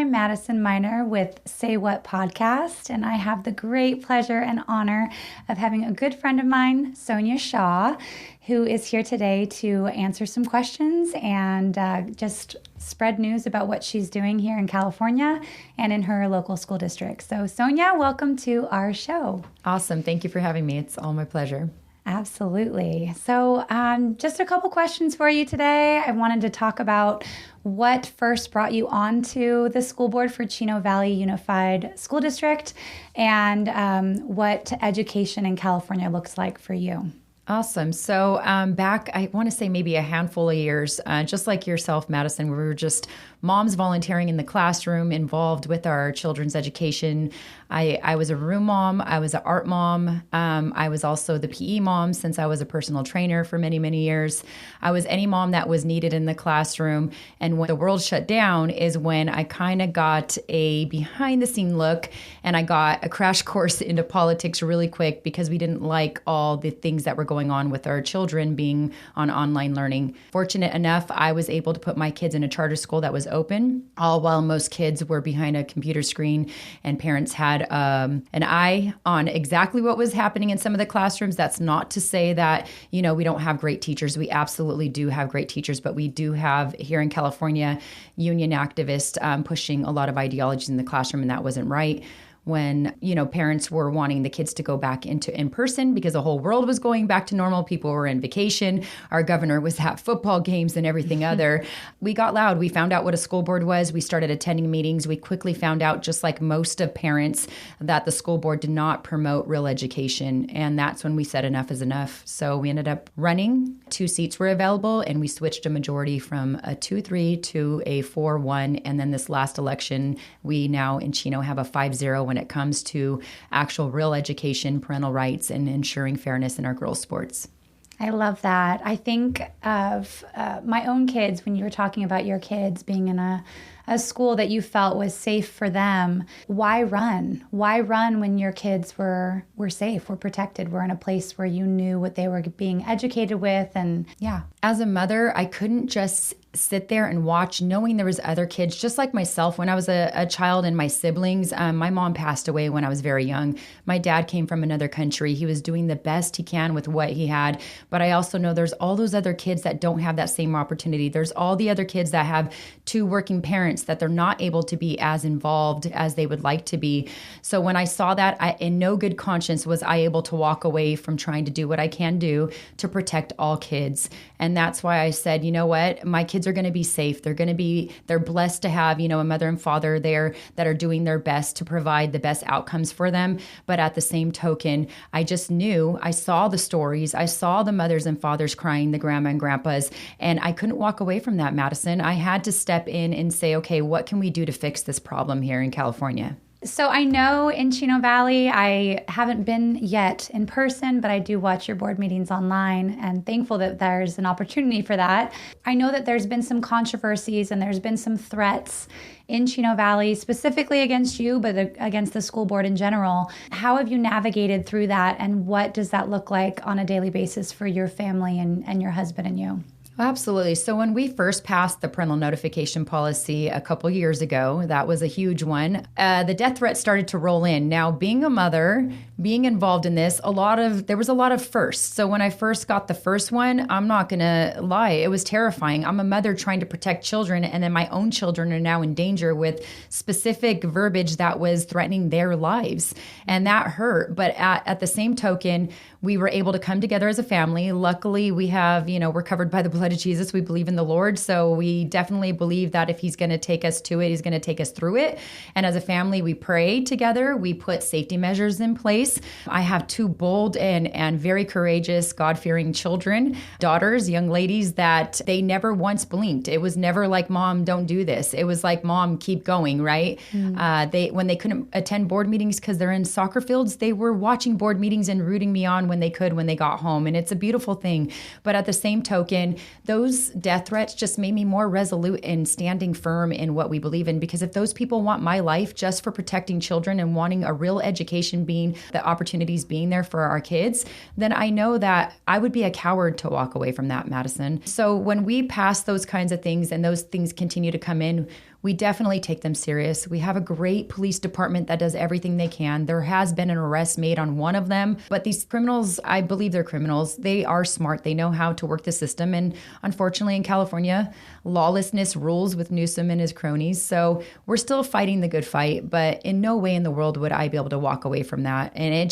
I'm Madison Miner with Say What Podcast, and I have the great pleasure and honor of having a good friend of mine, Sonja Shaw, who is here today to answer some questions and just spread news about what she's doing here in California and in her local school district. So Sonja, welcome to our show. Awesome. Thank you for having me. It's all my pleasure. Absolutely. So just a couple questions for you today. I wanted to talk about what first brought you onto the school board for Chino Valley Unified School District and what education in California looks like for you. Awesome. So back, I want to say maybe a handful of years, just like yourself, Madison, we were just moms volunteering in the classroom, involved with our children's education. I was a room mom. I was an art mom. I was also the PE mom since I was a personal trainer for many, many years. I was any mom that was needed in the classroom. And when the world shut down is when I kind of got a behind the scene look and I got a crash course into politics really quick because we didn't like all the things that were going on with our children being on online learning. Fortunate enough, I was able to put my kids in a charter school that was open, all while most kids were behind a computer screen and parents had an eye on exactly what was happening in some of the classrooms. That's not to say that, we don't have great teachers. We absolutely do have great teachers, but we do have here in California union activists pushing a lot of ideologies in the classroom, and that wasn't right. When, parents were wanting the kids to go back into in person because the whole world was going back to normal. People were in vacation. Our governor was at football games and everything other. We got loud. We found out what a school board was. We started attending meetings. We quickly found out, just like most of parents, that the school board did not promote real education. And that's when we said enough is enough. So we ended up running. 2 seats were available, and we switched a majority from a 2-3 to a 4-1. And then this last election, we now in Chino have a 5-0 when it comes to actual real education, parental rights, and ensuring fairness in our girls' sports. I love that. I think of my own kids when you were talking about your kids being in a school that you felt was safe for them. Why run? Why run when your kids were safe, were protected, were in a place where you knew what they were being educated with? And yeah. As a mother, I couldn't just sit there and watch, knowing there was other kids just like myself. When I was a child and my siblings, my mom passed away when I was very young. My dad came from another country. He was doing the best he can with what he had. But I also know there's all those other kids that don't have that same opportunity. There's all the other kids that have 2 working parents that they're not able to be as involved as they would like to be. So when I saw that, in no good conscience was I able to walk away from trying to do what I can do to protect all kids. And that's why I said, you know what, my kids are going to be safe. They're blessed to have, a mother and father there that are doing their best to provide the best outcomes for them. But at the same token, I just knew, I saw the stories. I saw the mothers and fathers crying, the grandma and grandpas, and I couldn't walk away from that, Madison. I had to step in and say, okay, what can we do to fix this problem here in California? So I know in Chino Valley, I haven't been yet in person, but I do watch your board meetings online and thankful that there's an opportunity for that. I know that there's been some controversies and there's been some threats in Chino Valley, specifically against you, but against the school board in general. How have you navigated through that, and what does that look like on a daily basis for your family and your husband and you? Absolutely. So when we first passed the parental notification policy a couple years ago, that was a huge one. The death threats started to roll in. Now, being a mother, being involved in this, there was a lot of firsts. So when I first got the first one, I'm not going to lie, it was terrifying. I'm a mother trying to protect children, and then my own children are now in danger with specific verbiage that was threatening their lives. And that hurt. But at the same token, we were able to come together as a family. Luckily, we have, we're covered by the blood of Jesus. We believe in the Lord. So we definitely believe that if he's going to take us to it, he's going to take us through it. And as a family, we pray together. We put safety measures in place. I have 2 bold and very courageous, God-fearing children, daughters, young ladies that they never once blinked. It was never like, Mom, don't do this. It was like, Mom, keep going, right? When they couldn't attend board meetings because they're in soccer fields, they were watching board meetings and rooting me on when they got home. And it's a beautiful thing. But at the same token, those death threats just made me more resolute in standing firm in what we believe in. Because if those people want my life just for protecting children and wanting a real education, being the opportunities being there for our kids, then I know that I would be a coward to walk away from that, Madison. So when we pass those kinds of things and those things continue to come in, We definitely take them serious. We have a great police department that does everything they can. There has been an arrest made on one of them, but these criminals, I believe they're criminals. They are smart. They know how to work the system. And unfortunately in California, lawlessness rules with Newsom and his cronies. So we're still fighting the good fight, but in no way in the world would I be able to walk away from that. And it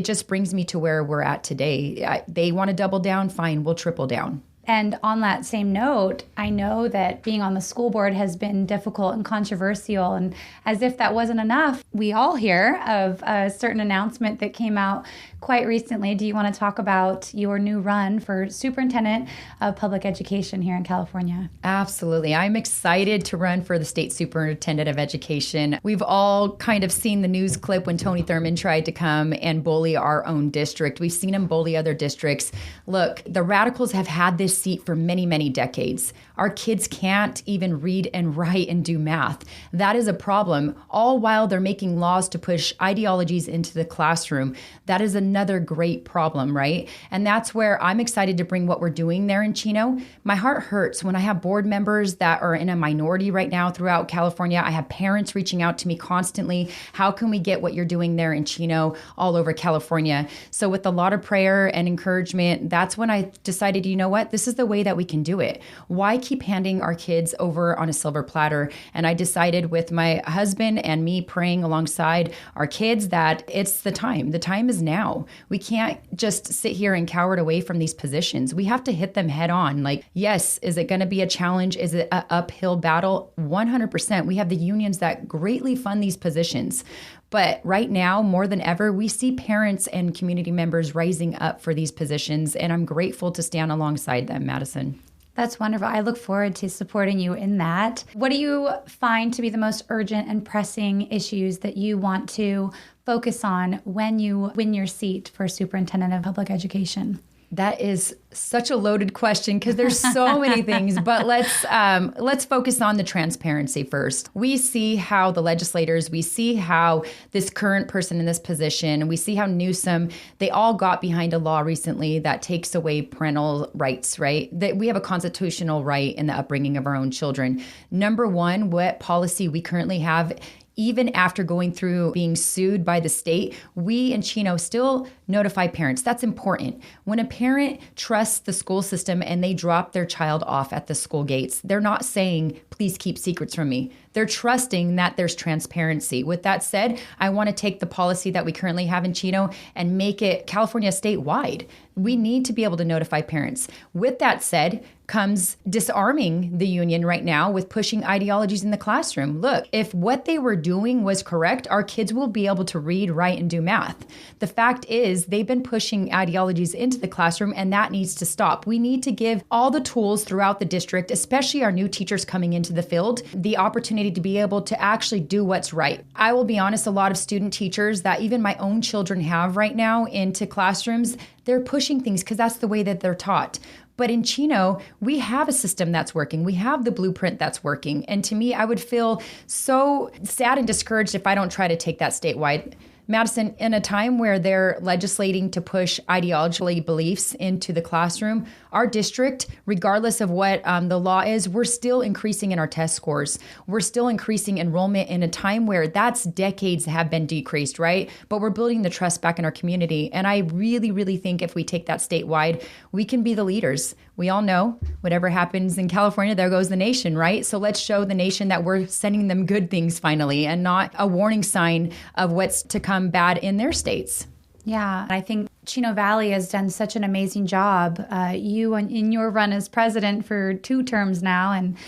just brings me to where we're at today. They want to double down, fine, we'll triple down. And on that same note, I know that being on the school board has been difficult and controversial. And as if that wasn't enough, we all hear of a certain announcement that came out quite recently. Do you want to talk about your new run for Superintendent of Public Education here in California? Absolutely. I'm excited to run for the State Superintendent of Education. We've all kind of seen the news clip when Tony Thurmond tried to come and bully our own district. We've seen him bully other districts. Look, the radicals have had this seat for many, many decades. Our kids can't even read and write and do math. That is a problem, all while they're making laws to push ideologies into the classroom. That is another great problem, right? And that's where I'm excited to bring what we're doing there in Chino. My heart hurts when I have board members that are in a minority right now throughout California. I have parents reaching out to me constantly. How can we get what you're doing there in Chino all over California? So with a lot of prayer and encouragement, that's when I decided, you know what? This is the way that we can do it. Why keep handing our kids over on a silver platter? And I decided with my husband and me praying alongside our kids that it's the time. The time is now. We can't just sit here and cower away from these positions. We have to hit them head on. Like, yes, is it going to be a challenge? Is it an uphill battle? 100%. We have the unions that greatly fund these positions. But right now, more than ever, we see parents and community members rising up for these positions, and I'm grateful to stand alongside them, Madison. That's wonderful. I look forward to supporting you in that. What do you find to be the most urgent and pressing issues that you want to focus on when you win your seat for Superintendent of Public Education? That is such a loaded question because there's so many things, but let's focus on the transparency first. We see how the legislators, we see how this current person in this position, we see how Newsom, they all got behind a law recently that takes away parental rights, right? That we have a constitutional right in the upbringing of our own children. Number one, what policy we currently have, even after going through being sued by the state, we in Chino still notify parents. That's important. When a parent trusts the school system and they drop their child off at the school gates, they're not saying, please keep secrets from me. They're trusting that there's transparency. With that said, I want to take the policy that we currently have in Chino and make it California statewide. We need to be able to notify parents. With that said, comes disarming the union right now with pushing ideologies in the classroom. Look, if what they were doing was correct, our kids will be able to read, write, and do math. The fact is, they've been pushing ideologies into the classroom, and that needs to stop. We need to give all the tools throughout the district, especially our new teachers coming into the field, the opportunity to be able to actually do what's right. I will be honest, a lot of student teachers that even my own children have right now into classrooms, they're pushing things because that's the way that they're taught. But in Chino, we have a system that's working. We have the blueprint that's working. And to me, I would feel so sad and discouraged if I don't try to take that statewide. Madison, in a time where they're legislating to push ideological beliefs into the classroom, our district, regardless of what the law is, we're still increasing in our test scores. We're still increasing enrollment in a time where that's decades have been decreased, right? But we're building the trust back in our community. And I really, really think if we take that statewide, we can be the leaders. We all know whatever happens in California, there goes the nation, right? So let's show the nation that we're sending them good things finally and not a warning sign of what's to come bad in their states. Yeah, I think Chino Valley has done such an amazing job. You in your run as president for 2 terms now, and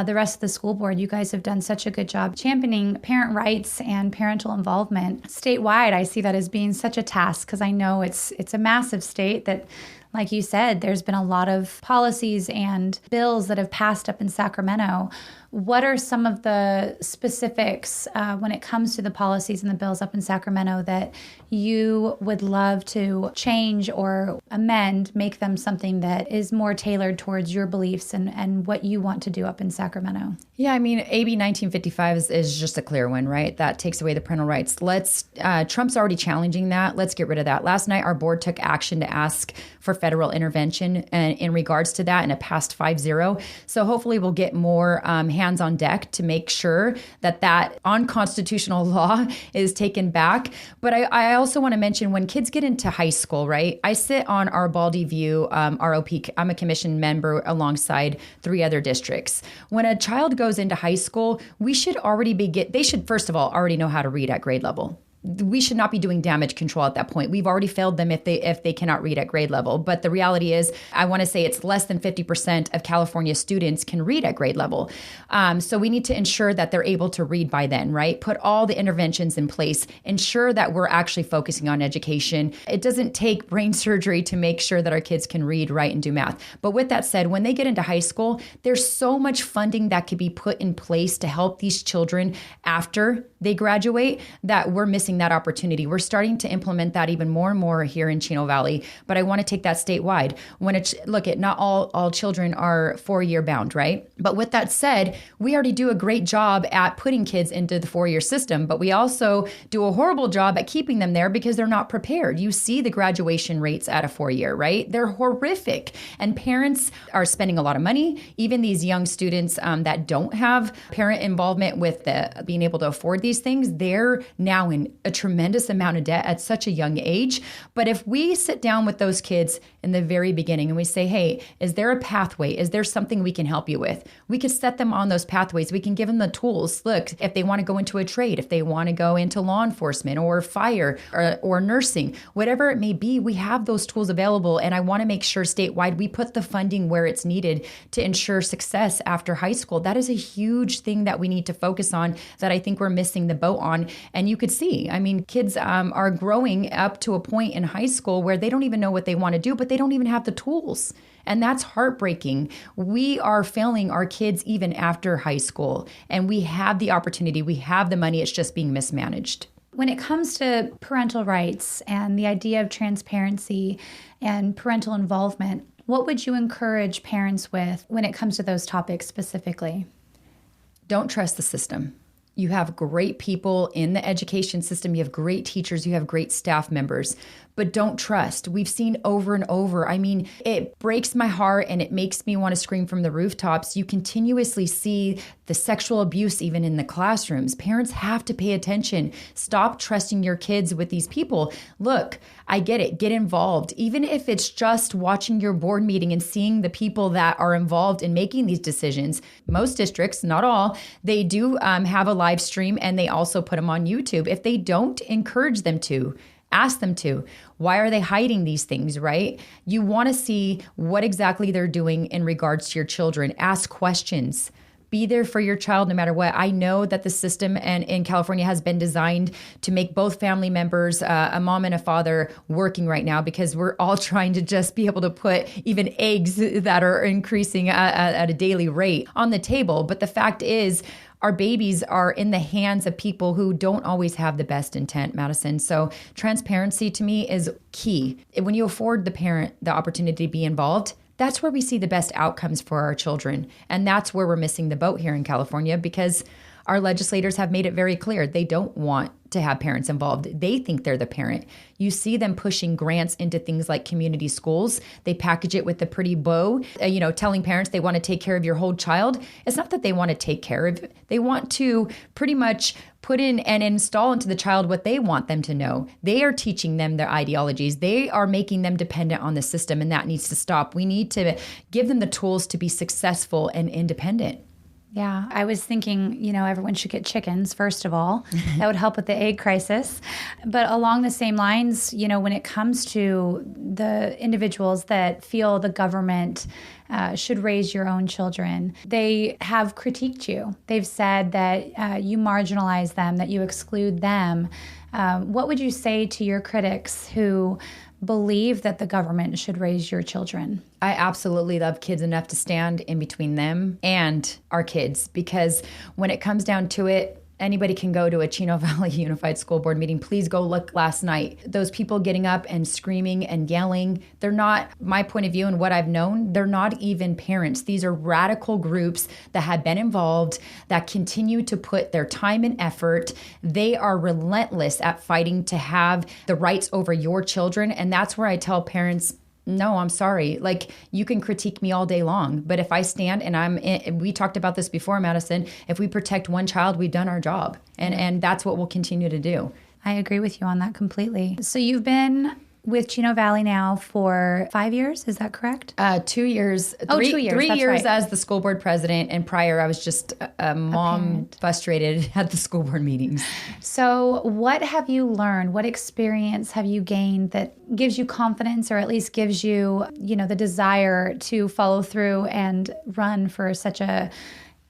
the rest of the school board, you guys have done such a good job championing parent rights and parental involvement. Statewide, I see that as being such a task because I know it's a massive state that, like you said, there's been a lot of policies and bills that have passed up in Sacramento. What are some of the specifics when it comes to the policies and the bills up in Sacramento that you would love to change or amend, make them something that is more tailored towards your beliefs and what you want to do up in Sacramento? Yeah, I mean, AB 1955 is just a clear one, right? That takes away the parental rights. Trump's already challenging that. Let's get rid of that. Last night, our board took action to ask for federal intervention in regards to that, and it passed 5-0. So hopefully we'll get more hands on deck to make sure that that unconstitutional law is taken back. But I also want to mention, when kids get into high school, right? I sit on our Baldy View ROP. I'm a commission member alongside 3 other districts. When a child goes into high school, we should already they should, first of all, already know how to read at grade level. We should not be doing damage control at that point. We've already failed them if they cannot read at grade level. But the reality is, I want to say it's less than 50% of California students can read at grade level. So we need to ensure that they're able to read by then, right? Put all the interventions in place, ensure that we're actually focusing on education. It doesn't take brain surgery to make sure that our kids can read, write, and do math. But with that said, when they get into high school, there's so much funding that could be put in place to help these children after they graduate that we're missing that opportunity. We're starting to implement that even more and more here in Chino Valley, but I want to take that statewide. Not all children are 4-year bound, right? But with that said, we already do a great job at putting kids into the 4-year system, but we also do a horrible job at keeping them there because they're not prepared. You see the graduation rates at a 4-year, right? They're horrific. And parents are spending a lot of money. Even these young students that don't have parent involvement with being able to afford these things, they're now in a tremendous amount of debt at such a young age. But if we sit down with those kids in the very beginning and we say, hey, is there a pathway? Is there something we can help you with? We could set them on those pathways. We can give them the tools. Look, if they want to go into a trade, if they want to go into law enforcement or fire or nursing, whatever it may be, we have those tools available. And I want to make sure statewide we put the funding where it's needed to ensure success after high school. That is a huge thing that we need to focus on that I think we're missing the boat on. And you could see, I mean, kids are growing up to a point in high school where they don't even know what they want to do, but they don't even have the tools. And that's heartbreaking. We are failing our kids even after high school. And we have the opportunity. We have the money. It's just being mismanaged. When it comes to parental rights and the idea of transparency and parental involvement, what would you encourage parents with when it comes to those topics specifically? Don't trust the system. You have great people in the education system. You have great teachers. You have great staff members. But don't trust. We've seen over and over. I mean, it breaks my heart and it makes me want to scream from the rooftops. You continuously see the sexual abuse even in the classrooms. Parents have to pay attention. Stop trusting your kids with these people. Look, I get it. Get involved. Even if it's just watching your board meeting and seeing the people that are involved in making these decisions. Most districts, not all, they do have a live stream and they also put them on YouTube. If they don't, encourage them to. Ask them to. Why are they hiding these things, right? You want to see what exactly they're doing in regards to your children. Ask questions. Be there for your child no matter what. I know that the system in California has been designed to make both family members, a mom and a father, working right now because we're all trying to just be able to put even eggs that are increasing at a daily rate on the table. But the fact is, our babies are in the hands of people who don't always have the best intent, Madison. So transparency to me is key. When you afford the parent the opportunity to be involved, that's where we see the best outcomes for our children. And that's where we're missing the boat here in California because our legislators have made it very clear they don't want to have parents involved. They think they're the parent. You see them pushing grants into things like community schools. They package it with a pretty bow, telling parents they want to take care of your whole child. It's not that they want to take care of it. They want to pretty much put in and install into the child what they want them to know. They are teaching them their ideologies. They are making them dependent on the system, and that needs to stop. We need to give them the tools to be successful and independent. Yeah, I was thinking, everyone should get chickens, first of all. That would help with the egg crisis. But along the same lines, when it comes to the individuals that feel the government should raise your own children, they have critiqued you. They've said that you marginalize them, that you exclude them. What would you say to your critics who believe that the government should raise your children? I absolutely love kids enough to stand in between them and our kids, because when it comes down to it, anybody can go to a Chino Valley Unified School Board meeting. Please go look last night. Those people getting up and screaming and yelling, they're not, my point of view and what I've known, they're not even parents. These are radical groups that have been involved, that continue to put their time and effort. They are relentless at fighting to have the rights over your children. And that's where I tell parents, no, I'm sorry. Like, you can critique me all day long, but if I stand and we talked about this before, Madison, if we protect one child, we've done our job. And that's what we'll continue to do. I agree with you on that completely. So you've been with Chino Valley now for 5 years, is that correct? 2 years. 2 years. 3 that's years right. as the school board president, and prior I was just a mom frustrated at the school board meetings. So what have you learned? What experience have you gained that gives you confidence, or at least gives you, the desire to follow through and run for such a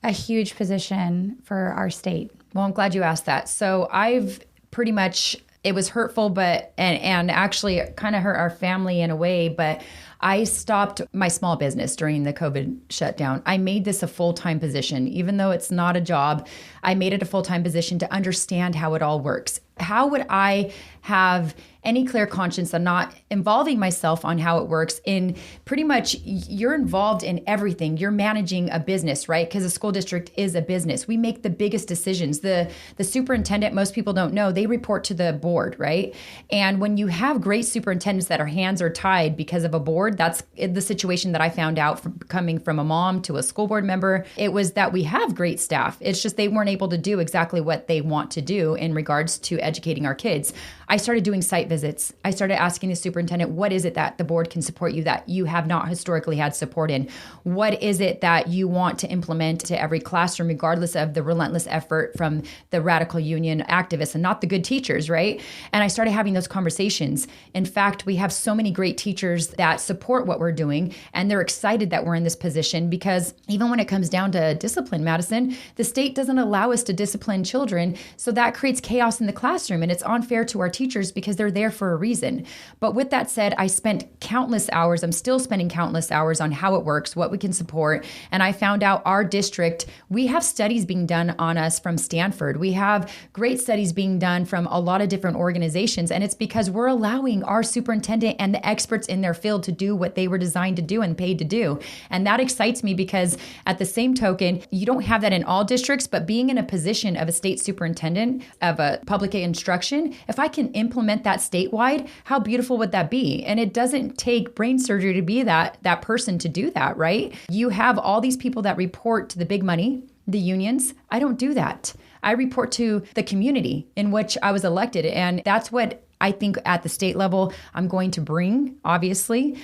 huge position for our state? Well, I'm glad you asked that. So I've pretty much, it was hurtful, and actually kind of hurt our family in a way, but I stopped my small business during the COVID shutdown. I made this a full-time position. Even though it's not a job, I made it a full-time position to understand how it all works. How would I have any clear conscience of not involving myself on how it works? In pretty much, you're involved in everything. You're managing a business, right? Because a school district is a business. We make the biggest decisions. The superintendent, most people don't know, they report to the board, right? And when you have great superintendents that our hands are tied because of a board, that's the situation that I found out from coming from a mom to a school board member. It was that we have great staff. It's just they weren't able to do exactly what they want to do in regards to educating our kids. I started doing site visits. I started asking the superintendent, what is it that the board can support you that you have not historically had support in? What is it that you want to implement to every classroom, regardless of the relentless effort from the radical union activists and not the good teachers, right? And I started having those conversations. In fact, we have so many great teachers that support what we're doing, and they're excited that we're in this position, because even when it comes down to discipline, Madison, the state doesn't allow us to discipline children. So that creates chaos in the classroom, and it's unfair to our teachers because they're there for a reason. But with that said, I spent countless hours, I'm still spending countless hours on how it works, what we can support. And I found out our district, we have studies being done on us from Stanford. We have great studies being done from a lot of different organizations. And it's because we're allowing our superintendent and the experts in their field to do what they were designed to do and paid to do. And that excites me, because at the same token, you don't have that in all districts, but being in a position of a state superintendent of a public instruction, if I can implement that statewide, how beautiful would that be? And it doesn't take brain surgery to be that person to do that, right? You have all these people that report to the big money, the unions. I don't do that. I report to the community in which I was elected. And that's what I think at the state level I'm going to bring, obviously,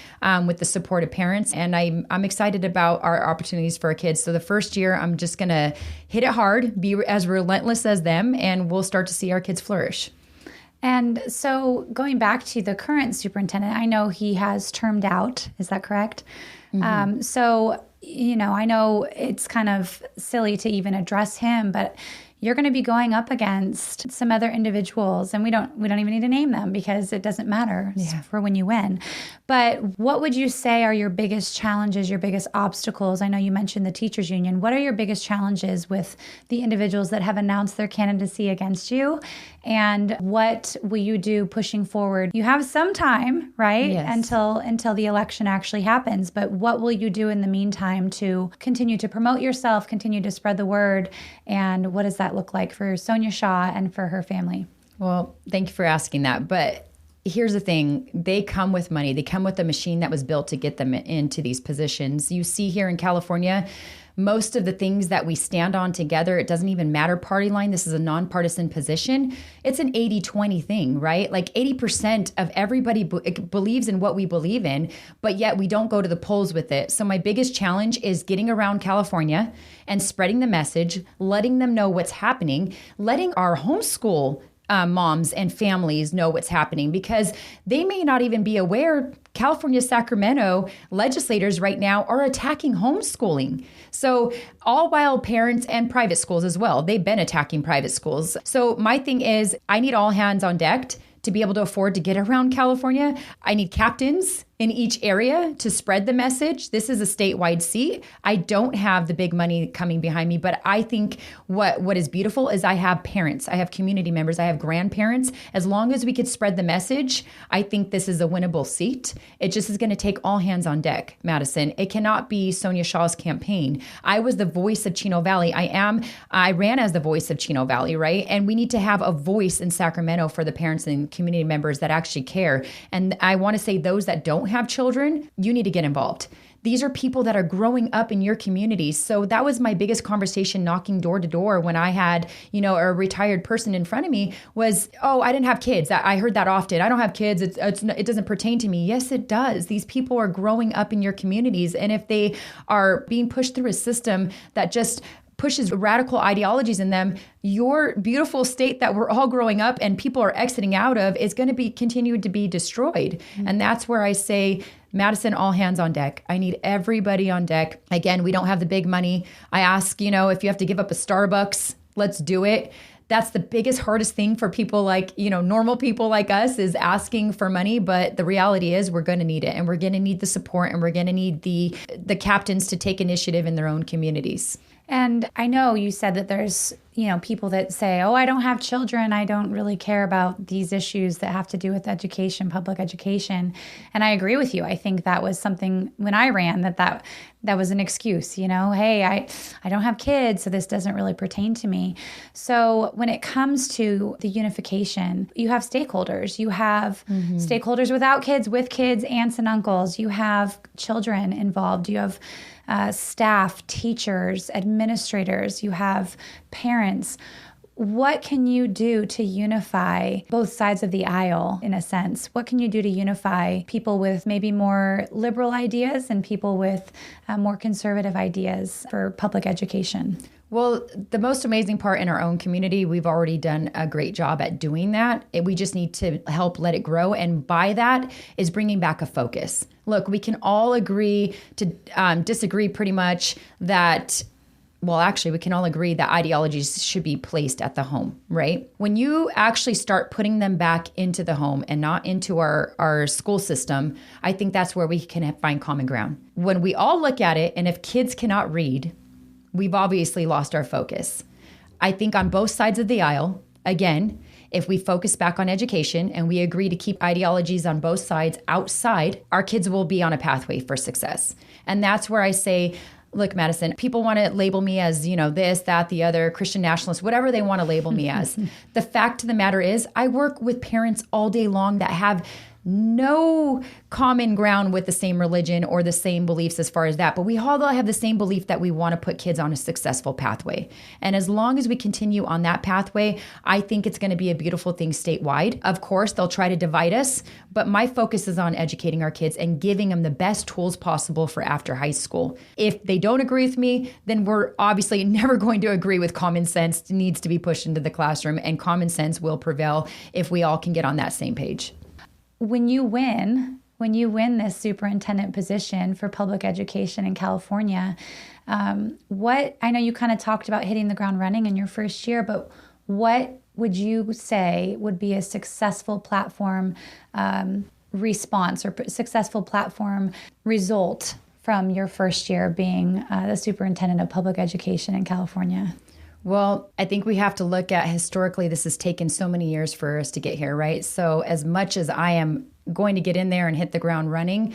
with the support of parents. And I'm excited about our opportunities for our kids. So the first year, I'm just going to hit it hard, be as relentless as them, and we'll start to see our kids flourish. And so going back to the current superintendent, I know he has termed out. Is that correct? Mm-hmm. So, I know it's kind of silly to even address him, but you're going to be going up against some other individuals, and we don't even need to name them because it doesn't matter for when you win. But what would you say are your biggest challenges, your biggest obstacles? I know you mentioned the teachers union. What are your biggest challenges with the individuals that have announced their candidacy against you? And what will you do pushing forward? You have some time, right? Yes. Until the election actually happens. But what will you do in the meantime to continue to promote yourself, continue to spread the word? And what does that look like for Sonja Shaw and for her family? Well, thank you for asking that. But here's the thing. They come with money. They come with a machine that was built to get them into these positions. You see here in California, most of the things that we stand on together, it doesn't even matter party line. This is a nonpartisan position. It's an 80-20 thing, right? Like 80% of everybody believes in what we believe in, but yet we don't go to the polls with it. So my biggest challenge is getting around California and spreading the message, letting them know what's happening, letting our homeschool moms and families know what's happening, because they may not even be aware California, Sacramento legislators right now are attacking homeschooling. So all while parents and private schools as well, they've been attacking private schools. So my thing is, I need all hands on deck to be able to afford to get around California. I need captains in each area to spread the message. This is a statewide seat. I don't have the big money coming behind me, but I think what is beautiful is I have parents, I have community members, I have grandparents. As long as we could spread the message, I think this is a winnable seat. It just is going to take all hands on deck, Madison. It cannot be Sonja Shaw's campaign. I was the voice of Chino Valley. I ran as the voice of Chino Valley, right? And we need to have a voice in Sacramento for the parents and community members that actually care. And I want to say those that don't don't have children, you need to get involved. These are people that are growing up in your communities. So that was my biggest conversation knocking door to door when I had, a retired person in front of me was, oh, I didn't have kids. I heard that often. I don't have kids. It doesn't pertain to me. Yes, it does. These people are growing up in your communities. And if they are being pushed through a system that just pushes radical ideologies in them, your beautiful state that we're all growing up and people are exiting out of is going to be continued to be destroyed. Mm-hmm. And that's where I say, Madison, all hands on deck. I need everybody on deck. Again, we don't have the big money. I ask, if you have to give up a Starbucks, let's do it. That's the biggest, hardest thing for people like, normal people like us is asking for money. But the reality is we're going to need it, and we're going to need the support, and we're going to need the captains to take initiative in their own communities. And I know you said that there's, people that say, oh, I don't have children. I don't really care about these issues that have to do with education, public education. And I agree with you. I think that was something when I ran that was an excuse, hey, I don't have kids, so this doesn't really pertain to me. So when it comes to the unification, you have stakeholders. You have stakeholders without kids, with kids, aunts and uncles. You have children involved. You have staff, teachers, administrators, you have parents. What can you do to unify both sides of the aisle, in a sense? What can you do to unify people with maybe more liberal ideas and people with more conservative ideas for public education? Well, the most amazing part in our own community, we've already done a great job at doing that. We just need to help let it grow. And by that is bringing back a focus. Look, we can all agree to disagree pretty much that, well, actually, we can all agree that ideologies should be placed at the home, right? When you actually start putting them back into the home and not into our school system, I think that's where we can find common ground. When we all look at it, and if kids cannot read, we've obviously lost our focus. I think on both sides of the aisle, again, if we focus back on education and we agree to keep ideologies on both sides outside, our kids will be on a pathway for success. And that's where I say, look, Madison, people want to label me as, this, that, the other, Christian nationalist, whatever they want to label me as. The fact of the matter is, I work with parents all day long that have no common ground with the same religion or the same beliefs as far as that. But we all have the same belief that we want to put kids on a successful pathway. And as long as we continue on that pathway, I think it's going to be a beautiful thing statewide. Of course, they'll try to divide us, but my focus is on educating our kids and giving them the best tools possible for after high school. If they don't agree with me, then we're obviously never going to agree with common sense. It needs to be pushed into the classroom, and common sense will prevail if we all can get on that same page. When you win this superintendent position for public education in California, I know you kind of talked about hitting the ground running in your first year, but what would you say would be a successful platform response or successful platform result from your first year being the superintendent of public education in California? Well, I think we have to look at historically, this has taken so many years for us to get here, right? So as much as I am going to get in there and hit the ground running,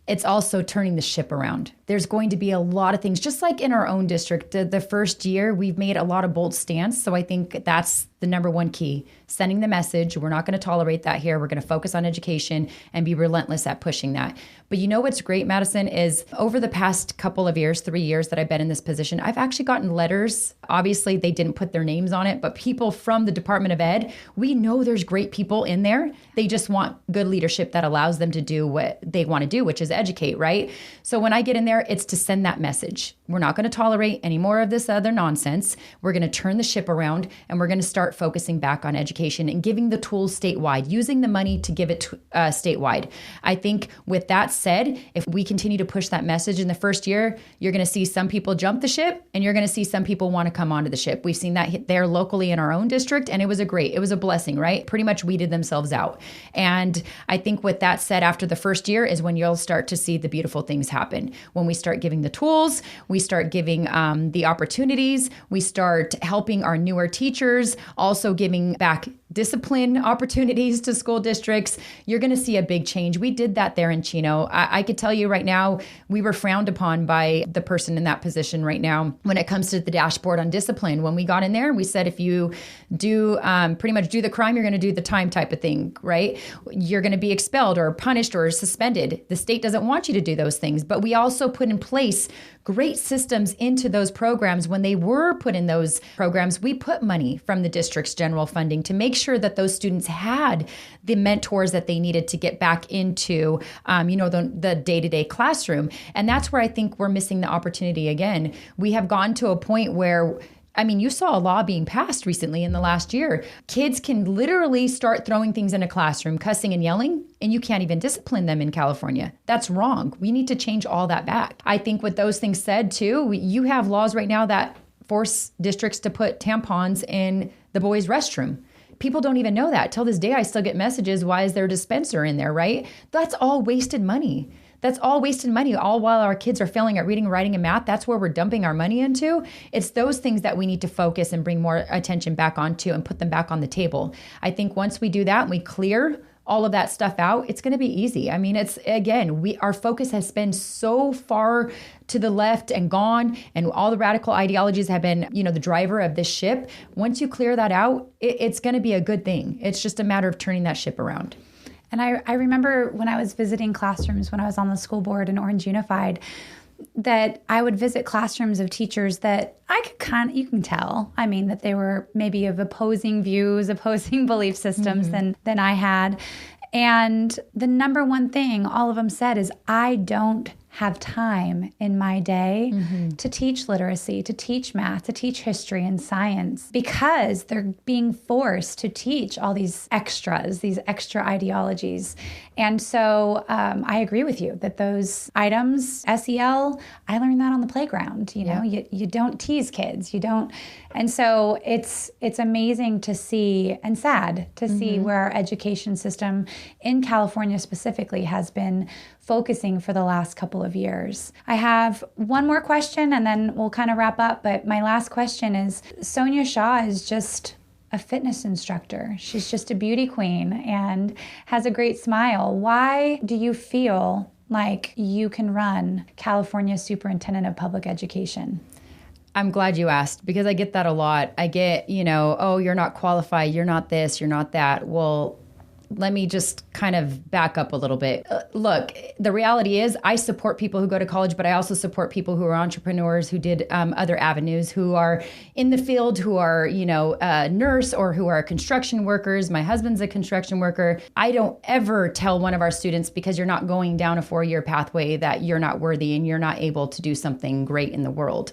it's also turning the ship around. There's going to be a lot of things, just like in our own district. The first year, we've made a lot of bold stance. So I think that's the number one key, sending the message. We're not going to tolerate that here. We're going to focus on education and be relentless at pushing that. But you know what's great, Madison, is over the past couple of years, 3 years that I've been in this position, I've actually gotten letters. Obviously, they didn't put their names on it, but people from the Department of Ed, we know there's great people in there. They just want good leadership that allows them to do what they want to do, which is educate, right? So when I get in there, it's to send that message. We're not going to tolerate any more of this other nonsense. We're going to turn the ship around, and we're going to start focusing back on education and giving the tools statewide, using the money to give it statewide. I think with that said, if we continue to push that message in the first year, you're going to see some people jump the ship, and you're going to see some people want to come onto the ship. We've seen that hit there locally in our own district, and it was a blessing, right? Pretty much weeded themselves out. And I think with that said, after the first year is when you'll start to see the beautiful things happen. When we start giving the tools, we start giving the opportunities, we start helping our newer teachers, also giving back discipline opportunities to school districts, you're going to see a big change. We did that there in Chino. I could tell you right now, we were frowned upon by the person in that position right now when it comes to the dashboard on discipline. When we got in there, we said, if you do pretty much do the crime, you're going to do the time type of thing, right? You're going to be expelled or punished or suspended. The state doesn't want you to do those things. But we also put in place great systems into those programs. When they were put in those programs, we put money from the district's general funding to make sure that those students had the mentors that they needed to get back into, the day-to-day classroom. And that's where I think we're missing the opportunity again. We have gone to a point where, you saw a law being passed recently in the last year. Kids can literally start throwing things in a classroom, cussing and yelling, and you can't even discipline them in California. That's wrong. We need to change all that back. I think with those things said too, you have laws right now that force districts to put tampons in the boys' restroom. People don't even know that. Till this day, I still get messages, why is there a dispenser in there, right? That's all wasted money. That's all wasted money, all while our kids are failing at reading, writing, and math. That's where we're dumping our money into. It's those things that we need to focus and bring more attention back onto and put them back on the table. I think once we do that and we clear all of that stuff out, it's going to be easy. It's, again, our focus has been so far to the left and gone, and all the radical ideologies have been, the driver of this ship. Once you clear that out, it's going to be a good thing. It's just a matter of turning that ship around. And I remember when I was visiting classrooms when I was on the school board in Orange Unified, that I would visit classrooms of teachers that I could you can tell, that they were maybe of opposing views, opposing belief systems than I had. And the number one thing all of them said is, I don't have time in my day to teach literacy, to teach math, to teach history and science, because they're being forced to teach all these extras, these extra ideologies. And so I agree with you that those items, SEL, I learned that on the playground. You don't tease kids. You don't. And so it's amazing to see, and sad to see, where our education system in California specifically has been focusing for the last couple of years. I have one more question and then we'll kind of wrap up. But my last question is, Sonja Shaw is just a fitness instructor. She's just a beauty queen and has a great smile. Why do you feel like you can run California Superintendent of Public Education? I'm glad you asked, because I get that a lot. I get, oh, you're not qualified, you're not this, you're not that. Well, let me just kind of back up a little bit. Look, the reality is I support people who go to college, but I also support people who are entrepreneurs, who did other avenues, who are in the field, who are, a nurse, or who are construction workers. My husband's a construction worker. I don't ever tell one of our students, because you're not going down a 4-year pathway, that you're not worthy and you're not able to do something great in the world.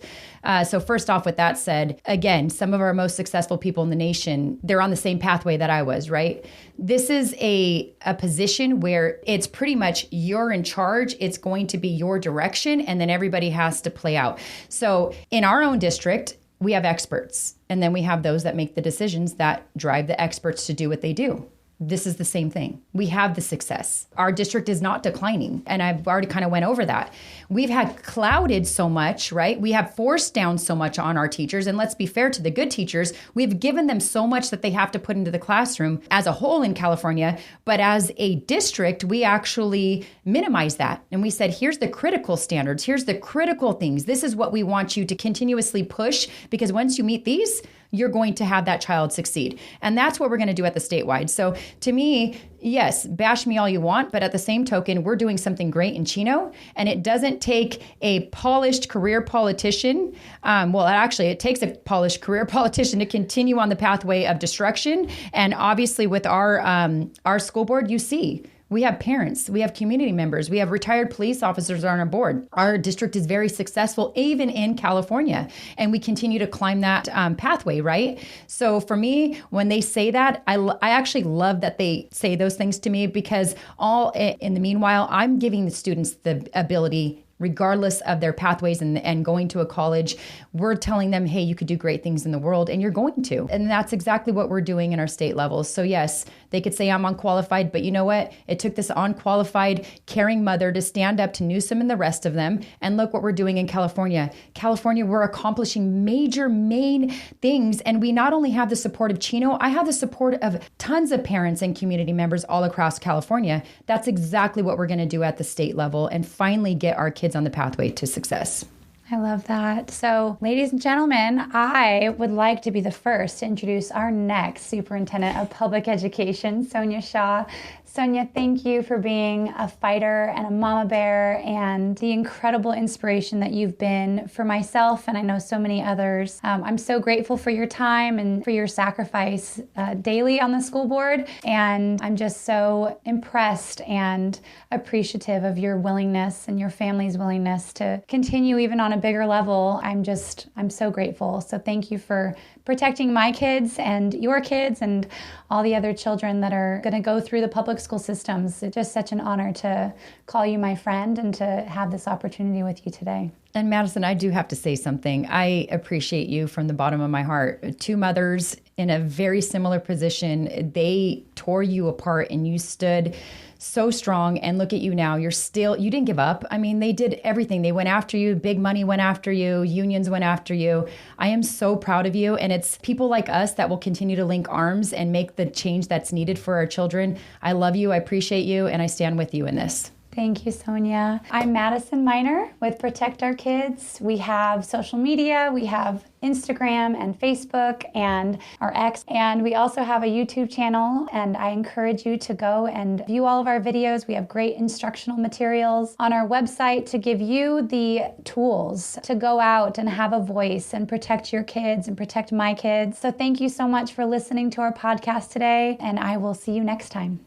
So first off, with that said, again, some of our most successful people in the nation, they're on the same pathway that I was, right? This is a position where it's pretty much you're in charge. It's going to be your direction, and then everybody has to play out. So in our own district, we have experts, and then we have those that make the decisions that drive the experts to do what they do. This is the same thing. We have the success. Our district is not declining. And I've already kind of went over that. We've had clouded so much, right? We have forced down so much on our teachers. And let's be fair to the good teachers. We've given them so much that they have to put into the classroom as a whole in California. But as a district, we actually minimize that. And we said, here's the critical standards. Here's the critical things. This is what we want you to continuously push, because once you meet these, you're going to have that child succeed. And that's what we're going to do at the statewide. So to me, yes, bash me all you want, but at the same token, we're doing something great in Chino, and it doesn't take a polished career politician. It takes a polished career politician to continue on the pathway of destruction. And obviously with our school board, you see, we have parents, we have community members, we have retired police officers on our board. Our district is very successful, even in California, and we continue to climb that pathway, right? So for me, when they say that, I actually love that they say those things to me, because all in the meanwhile, I'm giving the students the ability regardless of their pathways and going to a college. We're telling them, hey, you could do great things in the world, and you're going to. And that's exactly what we're doing in our state levels. So yes, they could say I'm unqualified, but you know what? It took this unqualified, caring mother to stand up to Newsom and the rest of them. And look what we're doing in California. California, we're accomplishing major, main things. And we not only have the support of Chino, I have the support of tons of parents and community members all across California. That's exactly what we're going to do at the state level and finally get our kids on the pathway to success. I love that. So, ladies and gentlemen, I would like to be the first to introduce our next Superintendent of Public Education, Sonja Shaw. Sonja, thank you for being a fighter and a mama bear and the incredible inspiration that you've been for myself and I know so many others. I'm so grateful for your time and for your sacrifice daily on the school board. And I'm just so impressed and appreciative of your willingness and your family's willingness to continue even on a bigger level. I'm so grateful. So thank you for protecting my kids and your kids and all the other children that are going to go through the public school systems. It's just such an honor to call you my friend and to have this opportunity with you today. And Madison, I do have to say something. I appreciate you from the bottom of my heart. Two mothers in a very similar position, they tore you apart and you stood so strong. And look at you now. You didn't give up. I mean, they did everything. They went after you. Big money went after you. Unions went after you. I am so proud of you. And it's people like us that will continue to link arms and make the change that's needed for our children. I love you. I appreciate you. And I stand with you in this. Thank you, Sonja. I'm Madison Miner with Protect Our Kids. We have social media. We have Instagram and Facebook and our X. And we also have a YouTube channel. And I encourage you to go and view all of our videos. We have great instructional materials on our website to give you the tools to go out and have a voice and protect your kids and protect my kids. So thank you so much for listening to our podcast today. And I will see you next time.